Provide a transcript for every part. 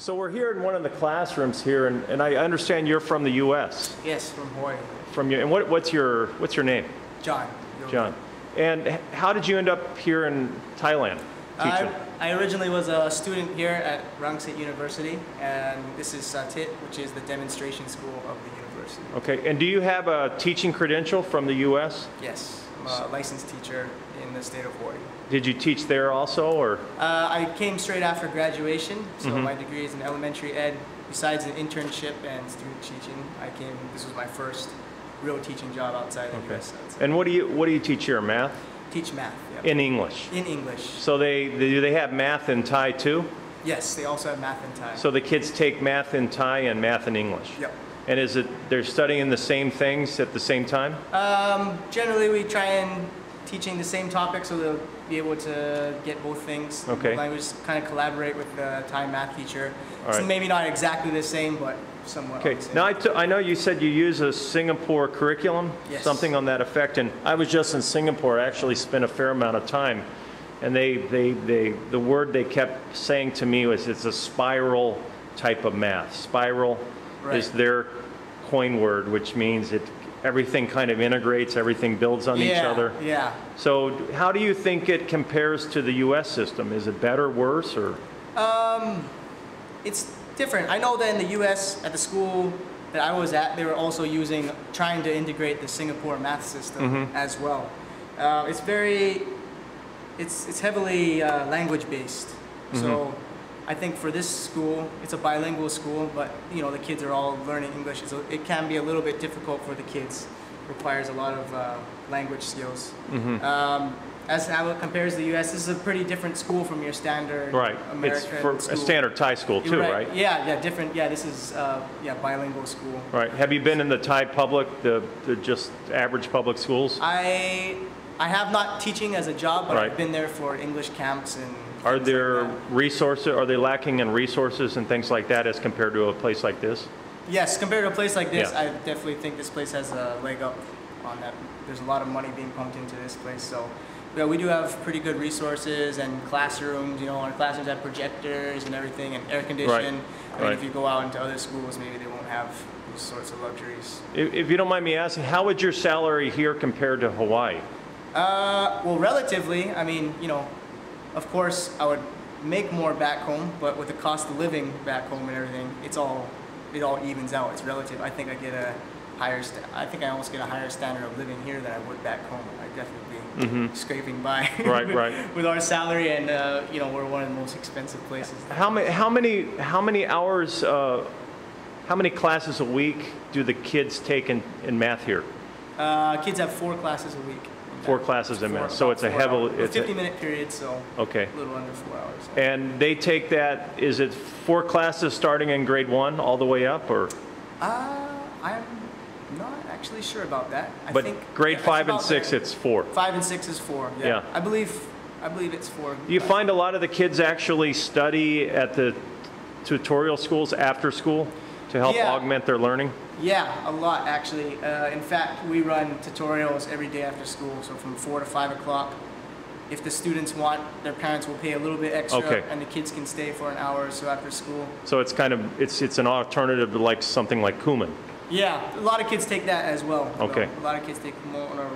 So we're here in one of the classrooms here, and I understand you're from the U.S. Yes, from Hawaii. And what's your name? John. John. And how did you end up here in Thailand teaching? I originally was a student here at Rangsit University, and this is Satit, which is the demonstration school of the university. Okay, and do you have a teaching credential from the U.S.? Yes, I'm a licensed teacher in the state of Hawaii. Did you teach there also, or? I came straight after graduation, so my degree is in elementary ed. Besides an internship and student teaching, this was my first real teaching job outside the U.S. And what do you teach here, math? Teach math, yep. In English? In English. So do they have math in Thai too? Yes, they also have math in Thai. So the kids take math in Thai and math in English? Yep. And they're studying the same things at the same time? Generally we try and teaching the same topic, so they'll be able to get both things. Okay. Language, kind of collaborate with the Thai math teacher. All right. So maybe not exactly the same, but somewhat. Okay. Now I know you said you use a Singapore curriculum, yes. Something on that effect, and I was just in Singapore. I actually spent a fair amount of time, and the word they kept saying to me was it's a spiral type of math. Spiral is their coin word, which means everything kind of integrates, everything builds on each other. Yeah. So how do you think it compares to the U.S. system? Is it better, worse, or? It's different. I know that in the U.S. at the school that I was at, they were also trying to integrate the Singapore math system as well. It's heavily language based. So I think for this school, it's a bilingual school, but the kids are all learning English. So it can be a little bit difficult for the kids. It requires a lot of language skills. As how it compares to the U.S., this is a pretty different school from your standard American It's for school. a standard Thai school too, right? Yeah, different. Yeah, this is bilingual school. Right. Have you been in the Thai public, the just average public schools? I have not teaching as a job, but I've been there for English camps and. Are there resources? Are they lacking in resources and things like that as compared to a place like this? Yes, compared to a place like this, I definitely think this place has a leg up on that. There's a lot of money being pumped into this place, so yeah, we do have pretty good resources and classrooms. Our classrooms have projectors and everything, and air conditioning. I mean, if you go out into other schools, maybe they won't have those sorts of luxuries. If you don't mind me asking, how would your salary here compare to Hawaii? Well, relatively, I mean, of course, I would make more back home, but with the cost of living back home and everything, it all evens out. It's relative. I think I almost get a higher standard of living here than I would back home. I'd definitely be scraping by with our salary, and we're one of the most expensive places. How many hours? How many classes a week do the kids take in math here? Kids have 4 classes a week. 4 classes in math, so it's a heavily... It's a 50-minute period, so a little under 4 hours. And they take that, is it 4 classes starting in grade 1 all the way up, or? I'm not actually sure about that. I think grade 5 and 6, it's 4. 5 and 6 is 4, yeah. I believe it's 4. Do you find a lot of the kids actually study at the tutorial schools after school to help augment their learning? Yeah, a lot actually. In fact, we run tutorials every day after school, so from 4 to 5 o'clock. If the students want, their parents will pay a little bit extra, and the kids can stay for an hour or so after school. So it's kind of it's an alternative to like something like Kuman. Yeah, a lot of kids take that as well. Okay. A lot of kids take Kuman or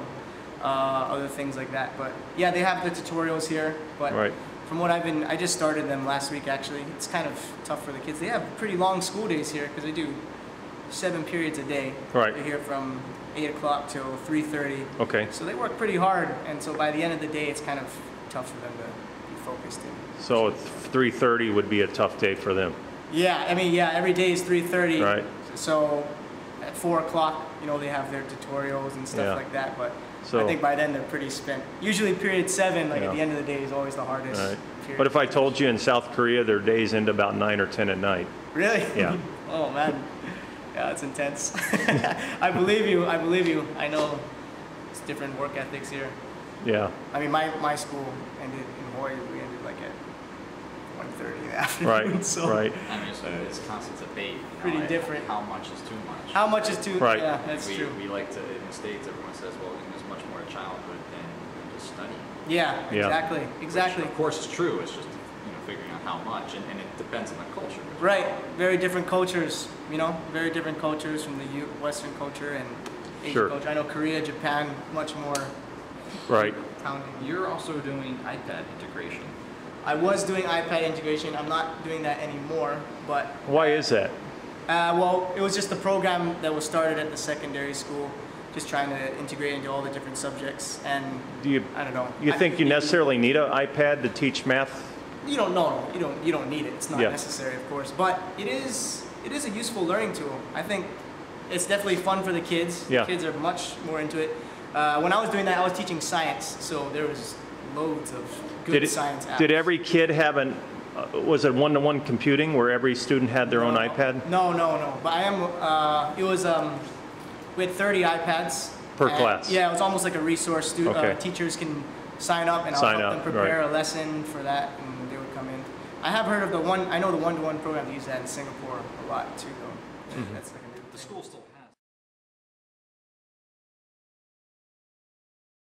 other things like that. But yeah, they have the tutorials here. But from what I just started them last week actually. It's kind of tough for the kids. They have pretty long school days here because they do 7 periods a day. They're here from 8 o'clock till 3:30. Okay. So they work pretty hard, and so by the end of the day, it's kind of tough for them to be focused in. So 3:30 would be a tough day for them. Yeah, I mean, every day is 3:30. Right. So at 4 o'clock, they have their tutorials and stuff like that, but I think by then they're pretty spent. Usually period 7, at the end of the day, is always the hardest. Period. But if I told you in South Korea, their days end about 9 or 10 at night. Really? Yeah. Oh, man. Yeah, it's intense. I believe you. I know it's different work ethics here. Yeah. I mean, my school ended in Hawaii. We ended like at 1:30 in the afternoon. Right. So I mean, so it's constant debate. Pretty different. How much is too much? How much is too? Right. Yeah, that's true. We like to in the States. Everyone says, well, there's much more to childhood than just studying. Yeah. Exactly. Which, of course, is true. It's just figuring out how much, and it depends on the culture. Right, very different cultures, you know, very different cultures from the Western culture and Asian Sure. culture. I know Korea, Japan, much more Right. pounding. You're also doing iPad integration. I was doing iPad integration. I'm not doing that anymore, but Why is that? well, it was just the program that was started at the secondary school, just trying to integrate into all the different subjects. And Do you, I don't know. you think you necessarily need an iPad to teach math? You don't know. You don't need it. It's not Yeah. necessary, of course, but it is a useful learning tool. I think it's definitely fun for the kids. Yeah. Kids are much more into it. When I was doing that, I was teaching science, so there was loads of good science apps. Did every kid have was it one-to-one computing where every student had their own No. iPad? No. But I am. It was. We had 30 iPads Per and, class? Yeah, it was almost like a resource. Okay. Teachers can sign up, and I'll Sign help up, them prepare right. a lesson for that, and they would come in. I have heard of the one. I know the one-to-one program. They use that in Singapore a lot too, though. Mm-hmm. That's like a new The thing. school still